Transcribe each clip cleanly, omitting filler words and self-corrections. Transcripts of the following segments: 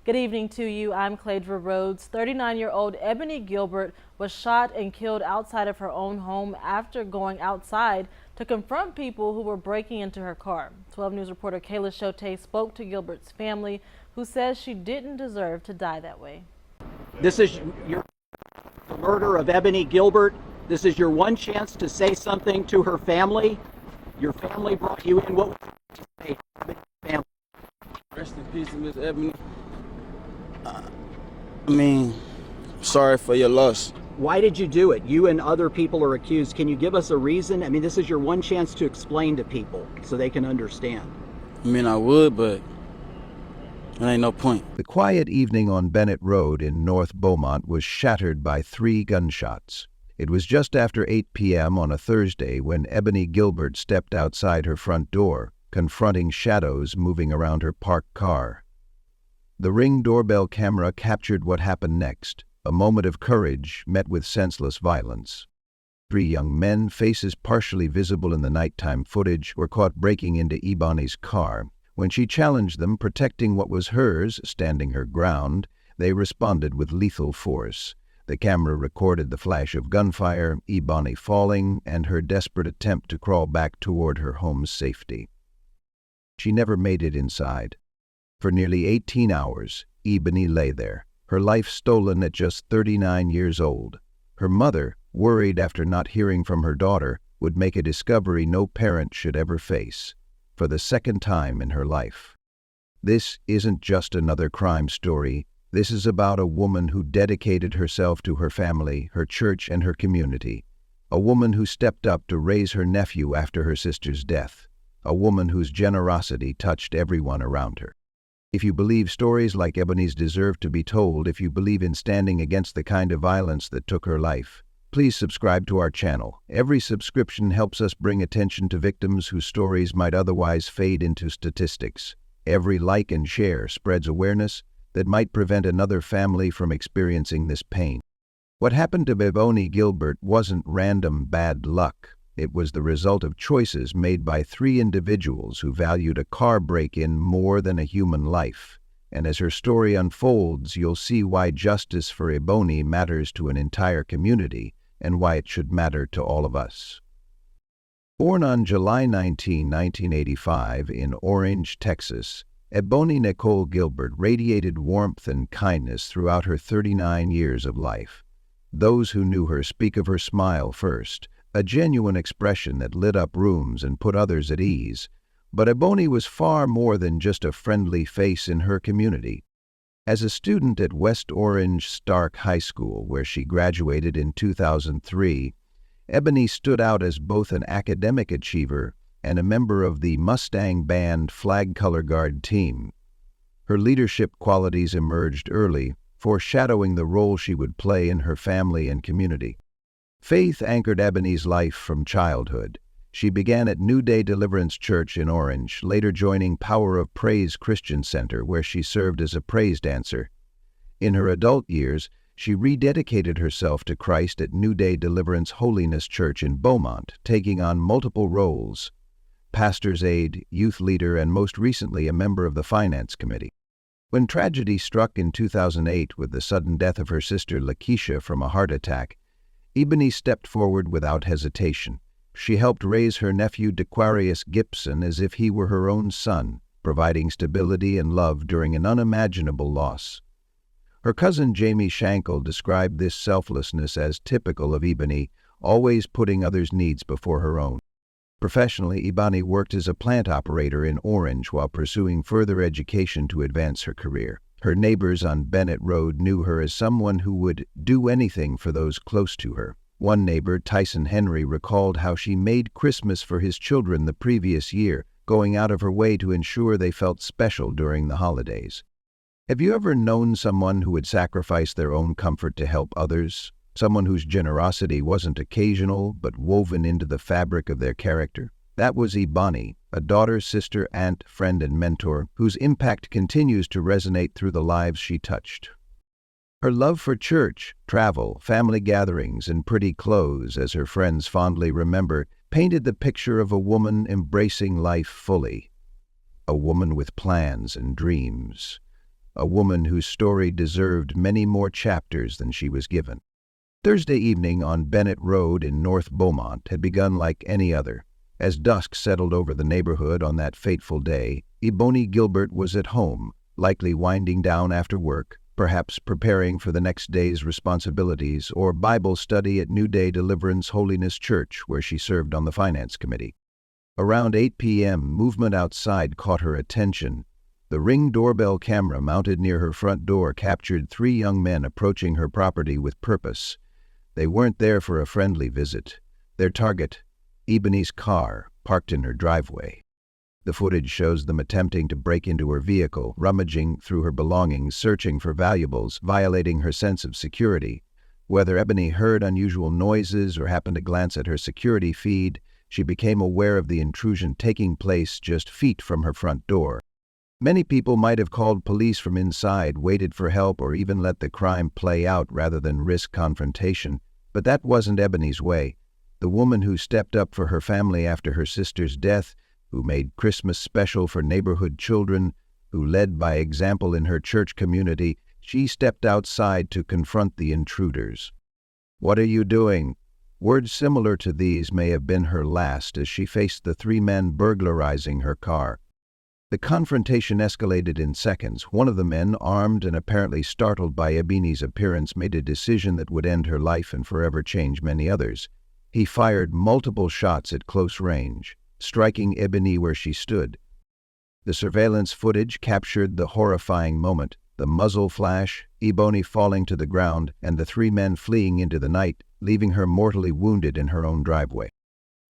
Good evening to you. I'm Cladra Rhodes. 39-year-old Ebony Gilbert was shot and killed outside of her own home after going outside to confront people who were breaking into her car. 12 News reporter Kayla Shote spoke to Gilbert's family, who says she didn't deserve to die that way. This is the murder of Ebony Gilbert. This is your one chance to say something to her family. Your family brought you in. What would you say to the family? Rest in peace, Miss Ebony. Sorry for your loss. Why did you do it? You and other people are accused. Can you give us a reason? This is your one chance to explain to people so they can understand. I would, but there ain't no point. The quiet evening on Bennett Road in North Beaumont was shattered by 3 gunshots. It was just after 8 p.m. on a Thursday when Ebony Gilbert stepped outside her front door, confronting shadows moving around her parked car. The Ring doorbell camera captured what happened next, a moment of courage met with senseless violence. 3 young men, faces partially visible in the nighttime footage, were caught breaking into Ebony's car. When she challenged them, protecting what was hers, standing her ground, they responded with lethal force. The camera recorded the flash of gunfire, Ebony falling, and her desperate attempt to crawl back toward her home's safety. She never made it inside. For nearly 18 hours, Ebony lay there, her life stolen at just 39 years old. Her mother, worried after not hearing from her daughter, would make a discovery no parent should ever face, for the second time in her life. This isn't just another crime story. This is about a woman who dedicated herself to her family, her church, and her community. A woman who stepped up to raise her nephew after her sister's death. A woman whose generosity touched everyone around her. If you believe stories like Ebony's deserve to be told, if you believe in standing against the kind of violence that took her life, please subscribe to our channel. Every subscription helps us bring attention to victims whose stories might otherwise fade into statistics. Every like and share spreads awareness that might prevent another family from experiencing this pain. What happened to Ebony Gilbert wasn't random bad luck. It was the result of choices made by 3 individuals who valued a car break-in more than a human life. And as her story unfolds, you'll see why justice for Ebony matters to an entire community and why it should matter to all of us. Born on July 19, 1985 in Orange, Texas, Ebony Nicole Gilbert radiated warmth and kindness throughout her 39 years of life. Those who knew her speak of her smile first, a genuine expression that lit up rooms and put others at ease. But Ebony was far more than just a friendly face in her community. As a student at West Orange Stark High School, where she graduated in 2003, Ebony stood out as both an academic achiever and a member of the Mustang Band Flag Color Guard team. Her leadership qualities emerged early, foreshadowing the role she would play in her family and community. Faith anchored Ebony's life from childhood. She began at New Day Deliverance Church in Orange, later joining Power of Praise Christian Center, where she served as a praise dancer. In her adult years, she rededicated herself to Christ at New Day Deliverance Holiness Church in Beaumont, taking on multiple roles: pastor's aide, youth leader, and most recently a member of the finance committee. When tragedy struck in 2008 with the sudden death of her sister Lakeisha from a heart attack, Ebony stepped forward without hesitation. She helped raise her nephew Dequarius Gibson as if he were her own son, providing stability and love during an unimaginable loss. Her cousin Jamie Shankle described this selflessness as typical of Ebony, always putting others' needs before her own. Professionally, Ebony worked as a plant operator in Orange while pursuing further education to advance her career. Her neighbors on Bennett Road knew her as someone who would do anything for those close to her. One neighbor, Tyson Henry, recalled how she made Christmas for his children the previous year, going out of her way to ensure they felt special during the holidays. Have you ever known someone who would sacrifice their own comfort to help others? Someone whose generosity wasn't occasional, but woven into the fabric of their character? That was Ebony, a daughter, sister, aunt, friend, and mentor whose impact continues to resonate through the lives she touched. Her love for church, travel, family gatherings, and pretty clothes, as her friends fondly remember, painted the picture of a woman embracing life fully. A woman with plans and dreams. a woman whose story deserved many more chapters than she was given. Thursday evening on Bennett Road in North Beaumont had begun like any other. As dusk settled over the neighborhood on that fateful day, Ebony Gilbert was at home, likely winding down after work, perhaps preparing for the next day's responsibilities or Bible study at New Day Deliverance Holiness Church, where she served on the finance committee. Around 8 p.m., movement outside caught her attention. The Ring doorbell camera mounted near her front door captured 3 young men approaching her property with purpose. They weren't there for a friendly visit. Their target, Ebony's car, parked in her driveway. The footage shows them attempting to break into her vehicle, rummaging through her belongings, searching for valuables, violating her sense of security. Whether Ebony heard unusual noises or happened to glance at her security feed, she became aware of the intrusion taking place just feet from her front door. Many people might have called police from inside, waited for help, or even let the crime play out rather than risk confrontation. But that wasn't Ebony's way. The woman who stepped up for her family after her sister's death, who made Christmas special for neighborhood children, who led by example in her church community, she stepped outside to confront the intruders. "What are you doing?" Words similar to these may have been her last as she faced the 3 men burglarizing her car. The confrontation escalated in seconds. One of the men, armed and apparently startled by Ebony's appearance, made a decision that would end her life and forever change many others. He fired multiple shots at close range, striking Ebony where she stood. The surveillance footage captured the horrifying moment, the muzzle flash, Ebony falling to the ground, and the 3 men fleeing into the night, leaving her mortally wounded in her own driveway.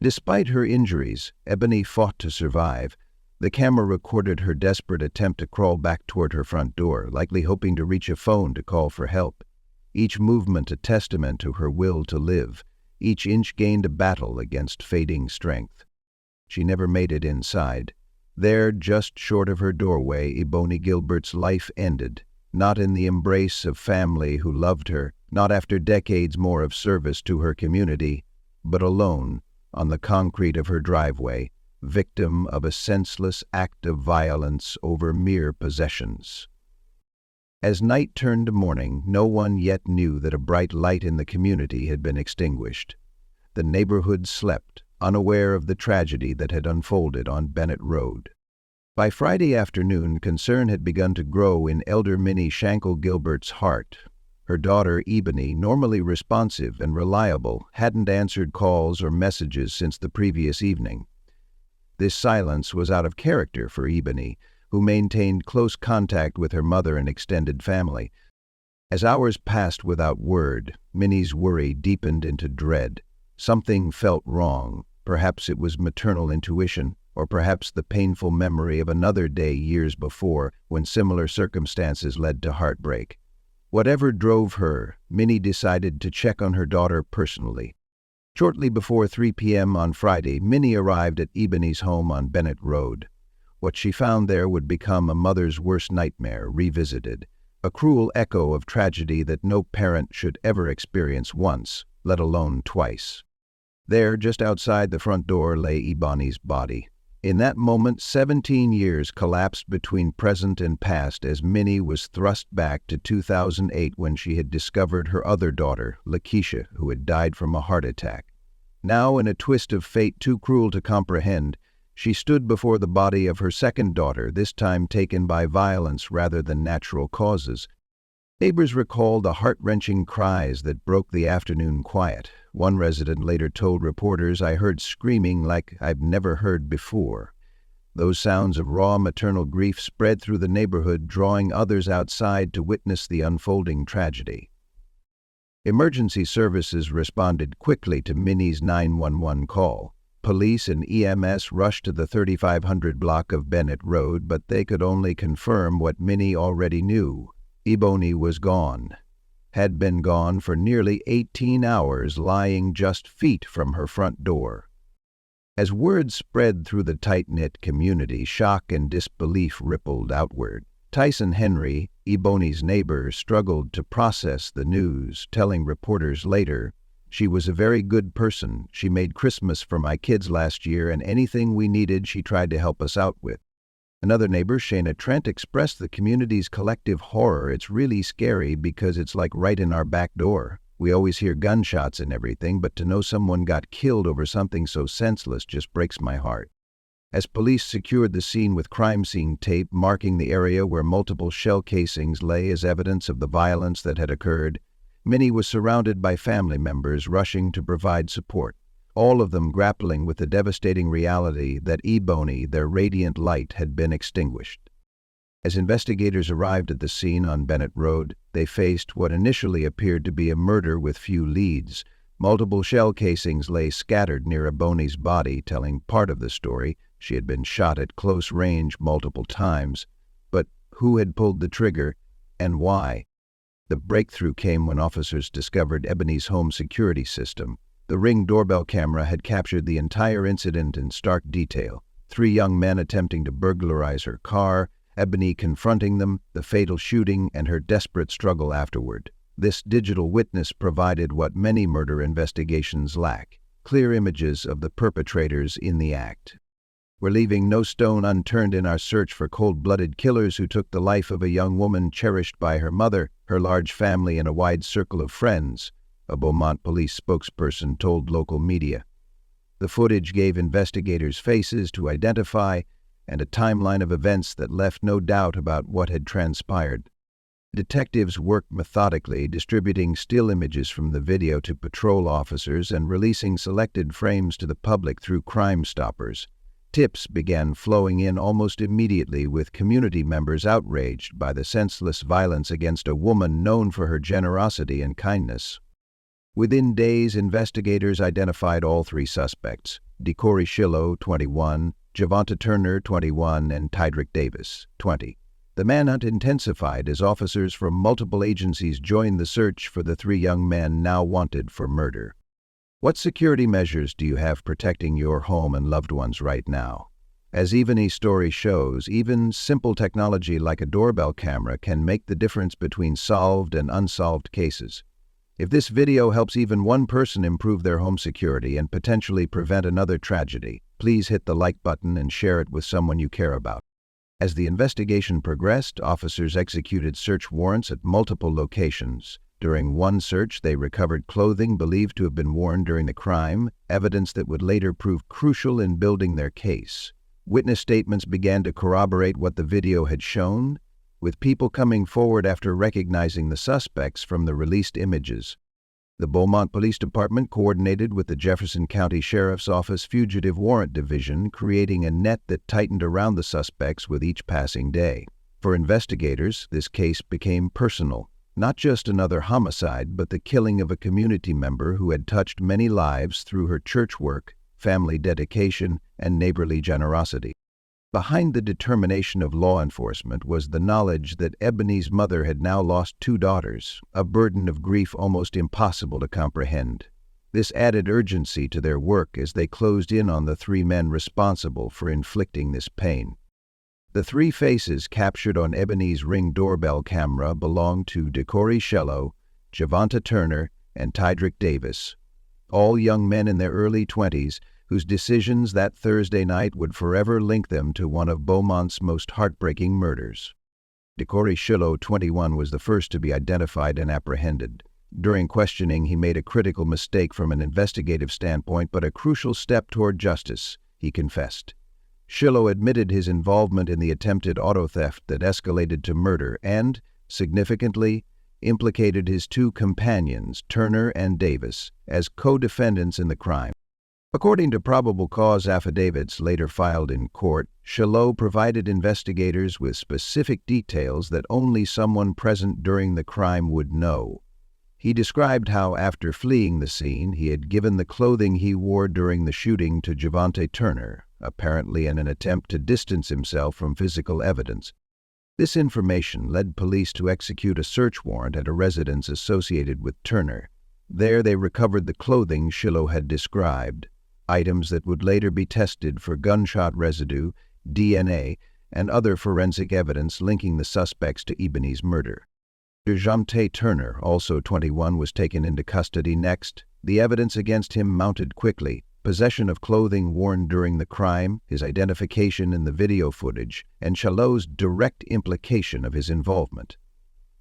Despite her injuries, Ebony fought to survive. The camera recorded her desperate attempt to crawl back toward her front door, likely hoping to reach a phone to call for help. Each movement a testament to her will to live. Each inch gained a battle against fading strength. She never made it inside. There, just short of her doorway, Ebony Gilbert's life ended, not in the embrace of family who loved her, not after decades more of service to her community, but alone, on the concrete of her driveway, victim of a senseless act of violence over mere possessions. As night turned to morning, no one yet knew that a bright light in the community had been extinguished. The neighborhood slept, unaware of the tragedy that had unfolded on Bennett Road. By Friday afternoon, concern had begun to grow in elder Minnie Shankle Gilbert's heart. Her daughter, Ebony, normally responsive and reliable, hadn't answered calls or messages since the previous evening. This silence was out of character for Ebony, who maintained close contact with her mother and extended family. As hours passed without word, Minnie's worry deepened into dread. Something felt wrong. Perhaps it was maternal intuition, or perhaps the painful memory of another day years before when similar circumstances led to heartbreak. Whatever drove her, Minnie decided to check on her daughter personally. Shortly before 3 p.m. on Friday, Minnie arrived at Ebony's home on Bennett Road. What she found there would become a mother's worst nightmare, revisited, a cruel echo of tragedy that no parent should ever experience once, let alone twice. There, just outside the front door, lay Ebony's body. In that moment, 17 years collapsed between present and past as Minnie was thrust back to 2008 when she had discovered her other daughter, Lakeisha, who had died from a heart attack. Now, in a twist of fate too cruel to comprehend, she stood before the body of her second daughter, this time taken by violence rather than natural causes. Neighbors recalled the heart-wrenching cries that broke the afternoon quiet. One resident later told reporters, "I heard screaming like I've never heard before." Those sounds of raw maternal grief spread through the neighborhood, drawing others outside to witness the unfolding tragedy. Emergency services responded quickly to Minnie's 911 call. Police and EMS rushed to the 3500 block of Bennett Road, but they could only confirm what Minnie already knew. Ebony was gone. Had been gone for nearly 18 hours, lying just feet from her front door. As word spread through the tight-knit community, shock and disbelief rippled outward. Tyson Henry, Ebony's neighbor, struggled to process the news, telling reporters later, "She was a very good person. She made Christmas for my kids last year, and anything we needed she tried to help us out with." Another neighbor, Shayna Trent, expressed the community's collective horror. "It's really scary because it's like right in our back door. We always hear gunshots and everything, but to know someone got killed over something so senseless just breaks my heart." As police secured the scene with crime scene tape marking the area where multiple shell casings lay as evidence of the violence that had occurred, Minnie was surrounded by family members rushing to provide support, all of them grappling with the devastating reality that Ebony, their radiant light, had been extinguished. As investigators arrived at the scene on Bennett Road, they faced what initially appeared to be a murder with few leads. Multiple shell casings lay scattered near Ebony's body, telling part of the story. She had been shot at close range multiple times. But who had pulled the trigger, and why? The breakthrough came when officers discovered Ebony's home security system. The Ring doorbell camera had captured the entire incident in stark detail. 3 young men attempting to burglarize her car, Ebony confronting them, the fatal shooting, and her desperate struggle afterward. This digital witness provided what many murder investigations lack: clear images of the perpetrators in the act. We're leaving no stone unturned in our search for cold-blooded killers who took the life of a young woman cherished by her mother, her large family, and a wide circle of friends, a Beaumont police spokesperson told local media. The footage gave investigators faces to identify and a timeline of events that left no doubt about what had transpired. Detectives worked methodically, distributing still images from the video to patrol officers and releasing selected frames to the public through Crime Stoppers. Tips began flowing in almost immediately, with community members outraged by the senseless violence against a woman known for her generosity and kindness. Within days, investigators identified all 3 suspects: Decory Shillow, 21, Javonta Turner, 21, and Tydrick Davis, 20. The manhunt intensified as officers from multiple agencies joined the search for the 3 young men now wanted for murder. What security measures do you have protecting your home and loved ones right now? As Ebony's story shows, even simple technology like a doorbell camera can make the difference between solved and unsolved cases. If this video helps even one person improve their home security and potentially prevent another tragedy, please hit the like button and share it with someone you care about. As the investigation progressed, officers executed search warrants at multiple locations. During one search, they recovered clothing believed to have been worn during the crime, evidence that would later prove crucial in building their case. Witness statements began to corroborate what the video had shown, with people coming forward after recognizing the suspects from the released images. The Beaumont Police Department coordinated with the Jefferson County Sheriff's Office Fugitive Warrant Division, creating a net that tightened around the suspects with each passing day. For investigators, this case became personal. Not just another homicide, but the killing of a community member who had touched many lives through her church work, family dedication, and neighborly generosity. Behind the determination of law enforcement was the knowledge that Ebony's mother had now lost 2 daughters, a burden of grief almost impossible to comprehend. This added urgency to their work as they closed in on the 3 men responsible for inflicting this pain. The 3 faces captured on Ebony's Ring doorbell camera belonged to Decory Shillow, Javonta Turner, and Tydrick Davis, all young men in their early 20s whose decisions that Thursday night would forever link them to one of Beaumont's most heartbreaking murders. Decory Shillow, 21, was the first to be identified and apprehended. During questioning, he made a critical mistake from an investigative standpoint, but a crucial step toward justice, he confessed. Shillow admitted his involvement in the attempted auto theft that escalated to murder and, significantly, implicated his 2 companions, Turner and Davis, as co-defendants in the crime. According to probable cause affidavits later filed in court, Shillow provided investigators with specific details that only someone present during the crime would know. He described how, after fleeing the scene, he had given the clothing he wore during the shooting to Javonta Turner, apparently in an attempt to distance himself from physical evidence. This information led police to execute a search warrant at a residence associated with Turner. There they recovered the clothing Shillow had described, items that would later be tested for gunshot residue, DNA, and other forensic evidence linking the suspects to Ebony's murder. Javonta Turner, also 21, was taken into custody next. The evidence against him mounted quickly. possession of clothing worn during the crime, his identification in the video footage, and Chalot's direct implication of his involvement.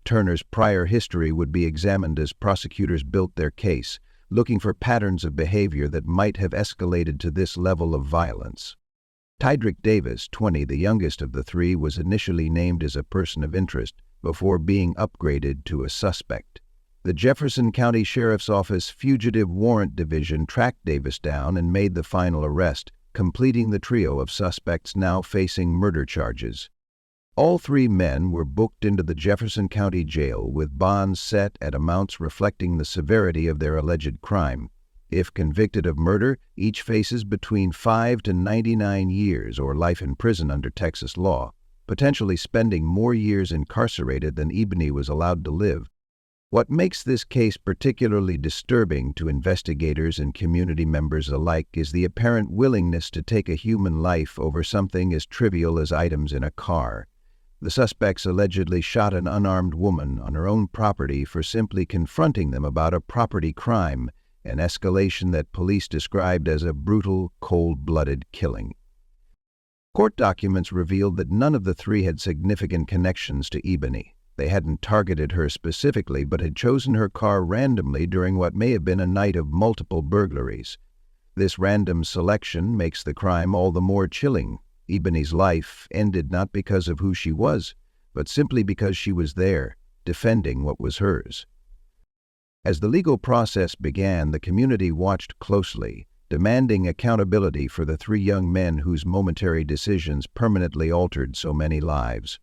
Turner's prior history would be examined as prosecutors built their case, looking for patterns of behavior that might have escalated to this level of violence. Tydrick Davis, 20, the youngest of the three, was initially named as a person of interest before being upgraded to a suspect. The Jefferson County Sheriff's Office Fugitive Warrant Division tracked Davis down and made the final arrest, completing the trio of suspects now facing murder charges. All three men were booked into the Jefferson County Jail with bonds set at amounts reflecting the severity of their alleged crime. If convicted of murder, each faces between 5 to 99 years or life in prison under Texas law, potentially spending more years incarcerated than Ebony was allowed to live. What makes this case particularly disturbing to investigators and community members alike is the apparent willingness to take a human life over something as trivial as items in a car. The suspects allegedly shot an unarmed woman on her own property for simply confronting them about a property crime, an escalation that police described as a brutal, cold-blooded killing. Court documents revealed that none of the three had significant connections to Ebony. They hadn't targeted her specifically, but had chosen her car randomly during what may have been a night of multiple burglaries. This random selection makes the crime all the more chilling. Ebony's life ended not because of who she was, but simply because she was there, defending what was hers. As the legal process began, the community watched closely, demanding accountability for the three young men whose momentary decisions permanently altered so many lives.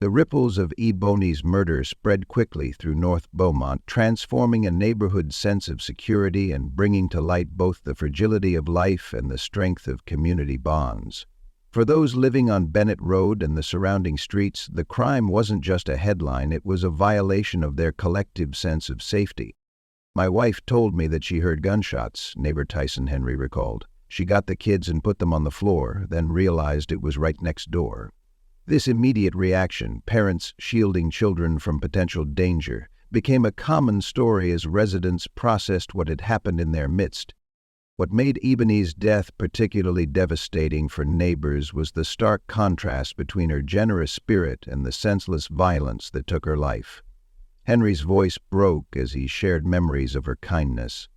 The ripples of Ebony's murder spread quickly through North Beaumont, transforming a neighborhood's sense of security and bringing to light both the fragility of life and the strength of community bonds. For those living on Bennett Road and the surrounding streets, the crime wasn't just a headline, it was a violation of their collective sense of safety. "My wife told me that she heard gunshots," neighbor Tyson Henry recalled. "She got the kids and put them on the floor, then realized it was right next door." This immediate reaction, parents shielding children from potential danger, became a common story as residents processed what had happened in their midst. What made Ebony's death particularly devastating for neighbors was the stark contrast between her generous spirit and the senseless violence that took her life. Henry's voice broke as he shared memories of her kindness.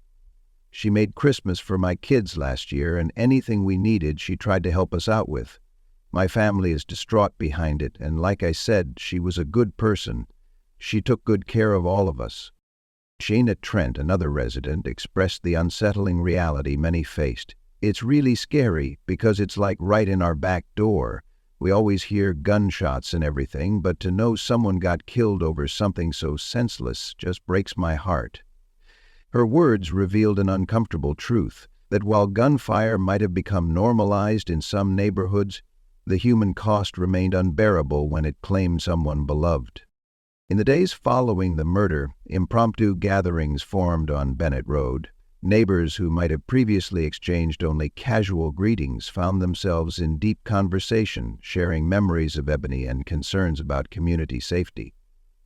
"She made Christmas for my kids last year, and anything we needed she tried to help us out with. My family is distraught behind it, and like I said, she was a good person. She took good care of all of us." Shana Trent, another resident, expressed the unsettling reality many faced. "It's really scary because it's like right in our back door. We always hear gunshots and everything, but to know someone got killed over something so senseless just breaks my heart." Her words revealed an uncomfortable truth, that while gunfire might have become normalized in some neighborhoods, the human cost remained unbearable when it claimed someone beloved. In the days following the murder, impromptu gatherings formed on Bennett Road. Neighbors who might have previously exchanged only casual greetings found themselves in deep conversation, sharing memories of Ebony and concerns about community safety.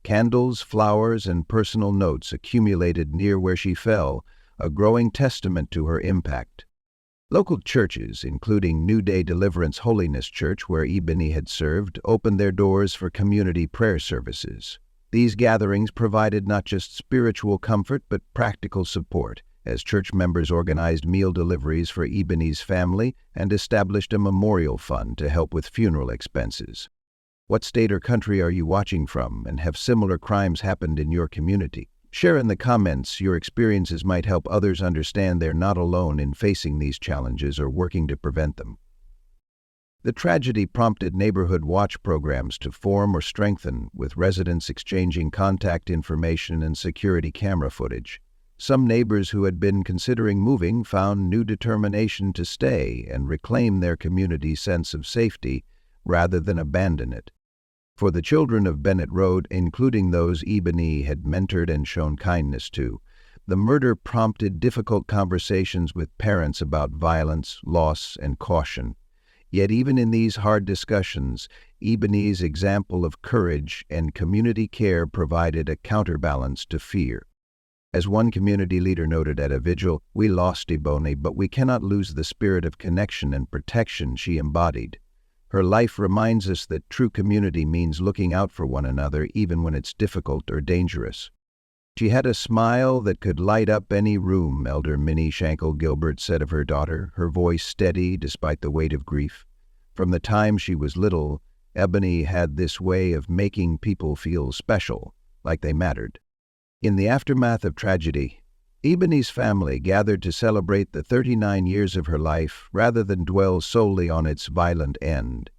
Candles, flowers, and personal notes accumulated near where she fell, a growing testament to her impact. Local churches, including New Day Deliverance Holiness Church, where Ebony had served, opened their doors for community prayer services. These gatherings provided not just spiritual comfort but practical support, as church members organized meal deliveries for Ebony's family and established a memorial fund to help with funeral expenses. What state or country are you watching from, and have similar crimes happened in your community? Share in the comments. Your experiences might help others understand they're not alone in facing these challenges or working to prevent them. The tragedy prompted neighborhood watch programs to form or strengthen, with residents exchanging contact information and security camera footage. Some neighbors who had been considering moving found new determination to stay and reclaim their community's sense of safety rather than abandon it. For the children of Bennett Road, including those Ebony had mentored and shown kindness to, the murder prompted difficult conversations with parents about violence, loss, and caution. Yet even in these hard discussions, Ebony's example of courage and community care provided a counterbalance to fear. As one community leader noted at a vigil, "We lost Ebony, but we cannot lose the spirit of connection and protection she embodied. Her life reminds us that true community means looking out for one another even when it's difficult or dangerous." She had a smile that could light up any room, Elder Minnie Shankle Gilbert said of her daughter, her voice steady despite the weight of grief. From the time she was little, Ebony had this way of making people feel special, like they mattered. In the aftermath of tragedy, Ebony's family gathered to celebrate the 39 years of her life rather than dwell solely on its violent end.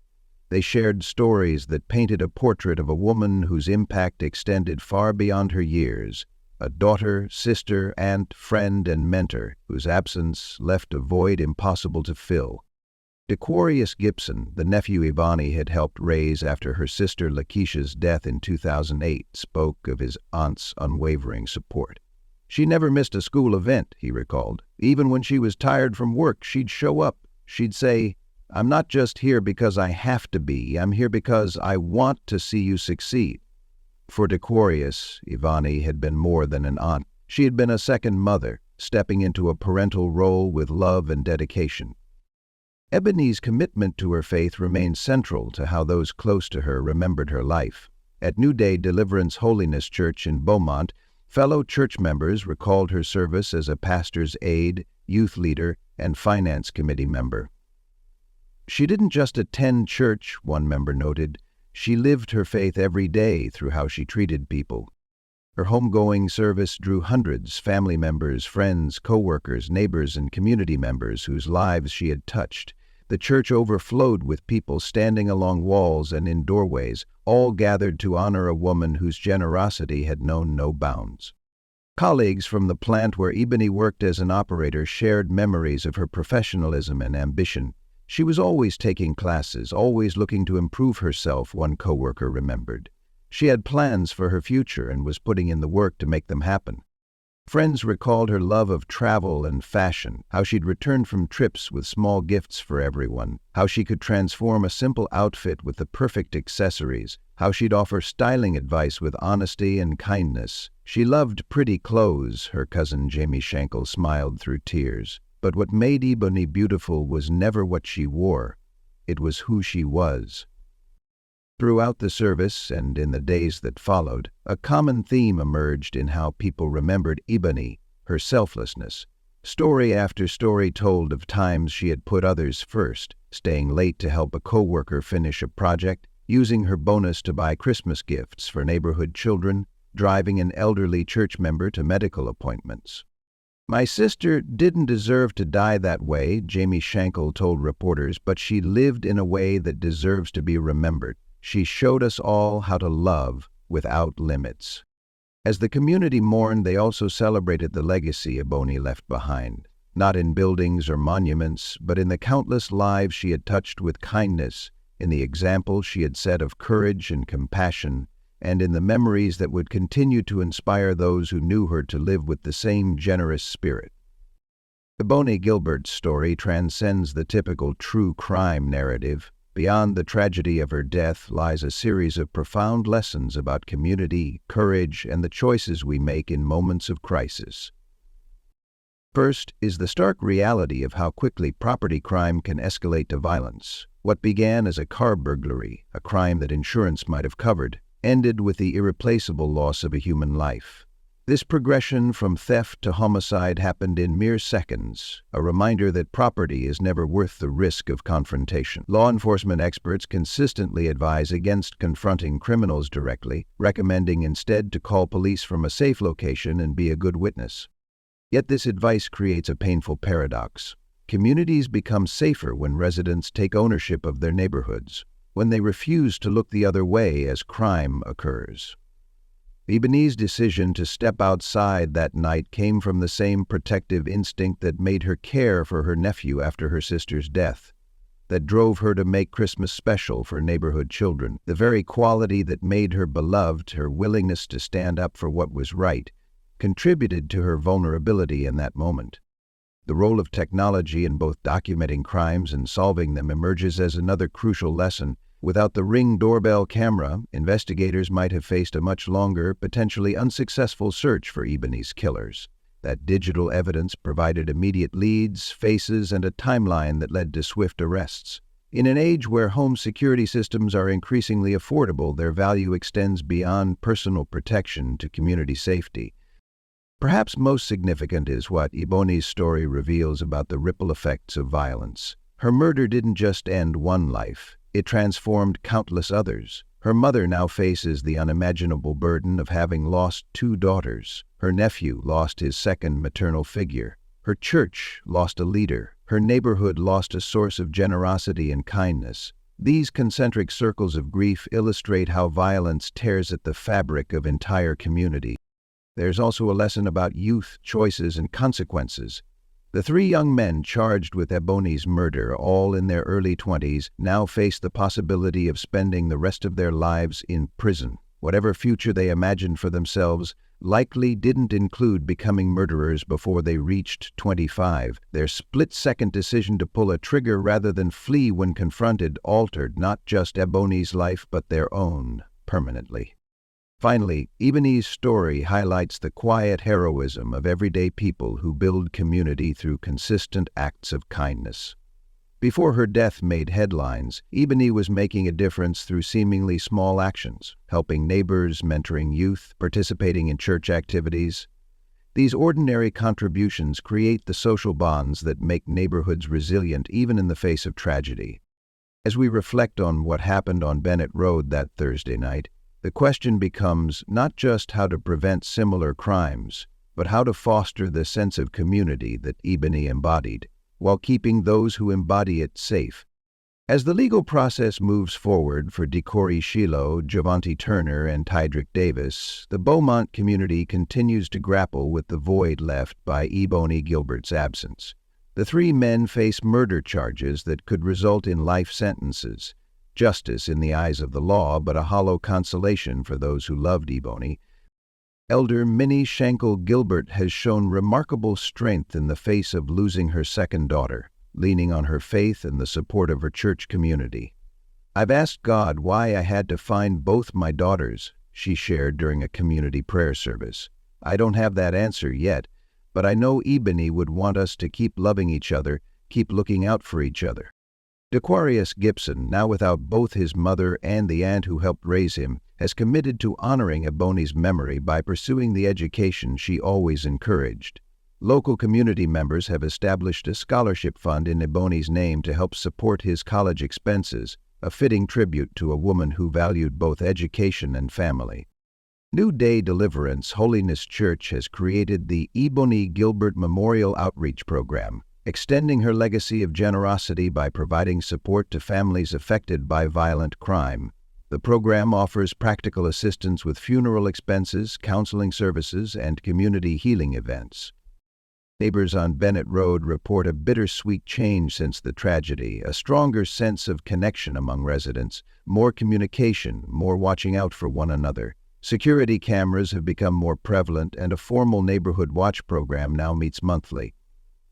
They shared stories that painted a portrait of a woman whose impact extended far beyond her years, a daughter, sister, aunt, friend, and mentor whose absence left a void impossible to fill. Dequarius Gibson, the nephew Ebony had helped raise after her sister Lakeisha's death in 2008, spoke of his aunt's unwavering support. "She never missed a school event," he recalled. "Even when she was tired from work, she'd show up. She'd say, 'I'm not just here because I have to be. I'm here because I want to see you succeed.'" For Dequarius, Ebony had been more than an aunt. She had been a second mother, stepping into a parental role with love and dedication. Ebony's commitment to her faith remained central to how those close to her remembered her life. At New Day Deliverance Holiness Church in Beaumont, fellow church members recalled her service as a pastor's aide, youth leader, and finance committee member. "She didn't just attend church," one member noted. "She lived her faith every day through how she treated people." Her homegoing service drew hundreds, family members, friends, co-workers, neighbors, and community members whose lives she had touched. The church overflowed with people standing along walls and in doorways, all gathered to honor a woman whose generosity had known no bounds. Colleagues from the plant where Ebony worked as an operator shared memories of her professionalism and ambition. "She was always taking classes, always looking to improve herself," one coworker remembered. "She had plans for her future and was putting in the work to make them happen." Friends recalled her love of travel and fashion, how she'd returned from trips with small gifts for everyone, how she could transform a simple outfit with the perfect accessories, how she'd offer styling advice with honesty and kindness. "She loved pretty clothes," her cousin Jamie Shankle smiled through tears. "But what made Ebony beautiful was never what she wore. It was who she was." Throughout the service, and in the days that followed, a common theme emerged in how people remembered Ebony, her selflessness. Story after story told of times she had put others first, staying late to help a coworker finish a project, using her bonus to buy Christmas gifts for neighborhood children, driving an elderly church member to medical appointments. "My sister didn't deserve to die that way," Jamie Shankle told reporters, "but she lived in a way that deserves to be remembered. She showed us all how to love without limits." As the community mourned, they also celebrated the legacy Ebony left behind, not in buildings or monuments, but in the countless lives she had touched with kindness, in the example she had set of courage and compassion, and in the memories that would continue to inspire those who knew her to live with the same generous spirit. Ebony Gilbert's story transcends the typical true crime narrative. Beyond the tragedy of her death lies a series of profound lessons about community, courage, and the choices we make in moments of crisis. First is the stark reality of how quickly property crime can escalate to violence. What began as a car burglary, a crime that insurance might have covered, ended with the irreplaceable loss of a human life. This progression from theft to homicide happened in mere seconds, a reminder that property is never worth the risk of confrontation. Law enforcement experts consistently advise against confronting criminals directly, recommending instead to call police from a safe location and be a good witness. Yet this advice creates a painful paradox. Communities become safer when residents take ownership of their neighborhoods, when they refuse to look the other way as crime occurs. Ebony's decision to step outside that night came from the same protective instinct that made her care for her nephew after her sister's death, that drove her to make Christmas special for neighborhood children. The very quality that made her beloved, her willingness to stand up for what was right, contributed to her vulnerability in that moment. The role of technology in both documenting crimes and solving them emerges as another crucial lesson. Without the Ring doorbell camera, investigators might have faced a much longer, potentially unsuccessful search for Ebony's killers. That digital evidence provided immediate leads, faces, and a timeline that led to swift arrests. In an age where home security systems are increasingly affordable, their value extends beyond personal protection to community safety. Perhaps most significant is what Ebony's story reveals about the ripple effects of violence. Her murder didn't just end one life, it transformed countless others. Her mother now faces the unimaginable burden of having lost 2 daughters. Her nephew lost his second maternal figure. Her church lost a leader. Her neighborhood lost a source of generosity and kindness. These concentric circles of grief illustrate how violence tears at the fabric of entire communities. There's also a lesson about youth, choices, and consequences. The 3 young men charged with Ebony's murder, all in their early 20s, now face the possibility of spending the rest of their lives in prison. Whatever future they imagined for themselves likely didn't include becoming murderers before they reached 25. Their split-second decision to pull a trigger rather than flee when confronted altered not just Ebony's life but their own, permanently. Finally, Ebony's story highlights the quiet heroism of everyday people who build community through consistent acts of kindness. Before her death made headlines, Ebony was making a difference through seemingly small actions, helping neighbors, mentoring youth, participating in church activities. These ordinary contributions create the social bonds that make neighborhoods resilient even in the face of tragedy. As we reflect on what happened on Bennett Road that Thursday night, the question becomes not just how to prevent similar crimes, but how to foster the sense of community that Ebony embodied, while keeping those who embody it safe. As the legal process moves forward for DeCorey Shiloh, Javante Turner, and Tydrick Davis, the Beaumont community continues to grapple with the void left by Ebony Gilbert's absence. The 3 men face murder charges that could result in life sentences. Justice in the eyes of the law, but a hollow consolation for those who loved Ebony. Elder Minnie Shankle Gilbert has shown remarkable strength in the face of losing her second daughter, leaning on her faith and the support of her church community. "I've asked God why I had to find both my daughters," she shared during a community prayer service. "I don't have that answer yet, but I know Ebony would want us to keep loving each other, keep looking out for each other." Dequarius Gibson, now without both his mother and the aunt who helped raise him, has committed to honoring Ebony's memory by pursuing the education she always encouraged. Local community members have established a scholarship fund in Ebony's name to help support his college expenses, a fitting tribute to a woman who valued both education and family. New Day Deliverance Holiness Church has created the Ebony Gilbert Memorial Outreach Program, extending her legacy of generosity by providing support to families affected by violent crime. The program offers practical assistance with funeral expenses, counseling services, and community healing events. Neighbors on Bennett Road report a bittersweet change since the tragedy, a stronger sense of connection among residents, more communication, more watching out for one another. Security cameras have become more prevalent, and a formal neighborhood watch program now meets monthly.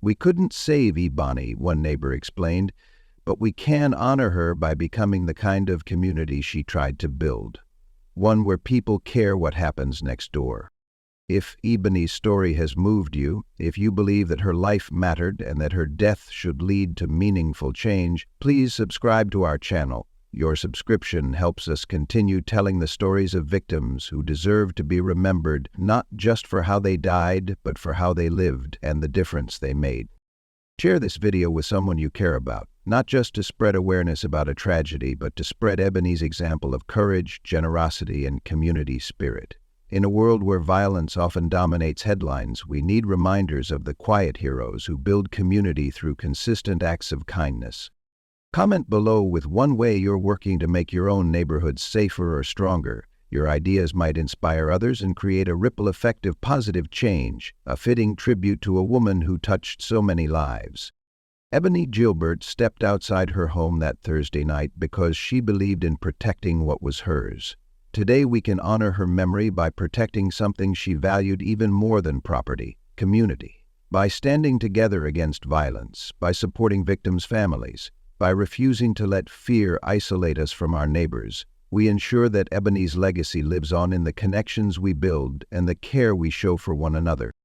"We couldn't save Ebony," one neighbor explained, "but we can honor her by becoming the kind of community she tried to build, one where people care what happens next door." If Ebony's story has moved you, if you believe that her life mattered and that her death should lead to meaningful change, please subscribe to our channel. Your subscription helps us continue telling the stories of victims who deserve to be remembered not just for how they died, but for how they lived and the difference they made. Share this video with someone you care about, not just to spread awareness about a tragedy, but to spread Ebony's example of courage, generosity, and community spirit. In a world where violence often dominates headlines, we need reminders of the quiet heroes who build community through consistent acts of kindness. Comment below with one way you're working to make your own neighborhood safer or stronger. Your ideas might inspire others and create a ripple effect of positive change, a fitting tribute to a woman who touched so many lives. Ebony Gilbert stepped outside her home that Thursday night because she believed in protecting what was hers. Today we can honor her memory by protecting something she valued even more than property: community. By standing together against violence, by supporting victims' families, By refusing to let fear isolate us from our neighbors, we ensure that Ebony's legacy lives on in the connections we build and the care we show for one another.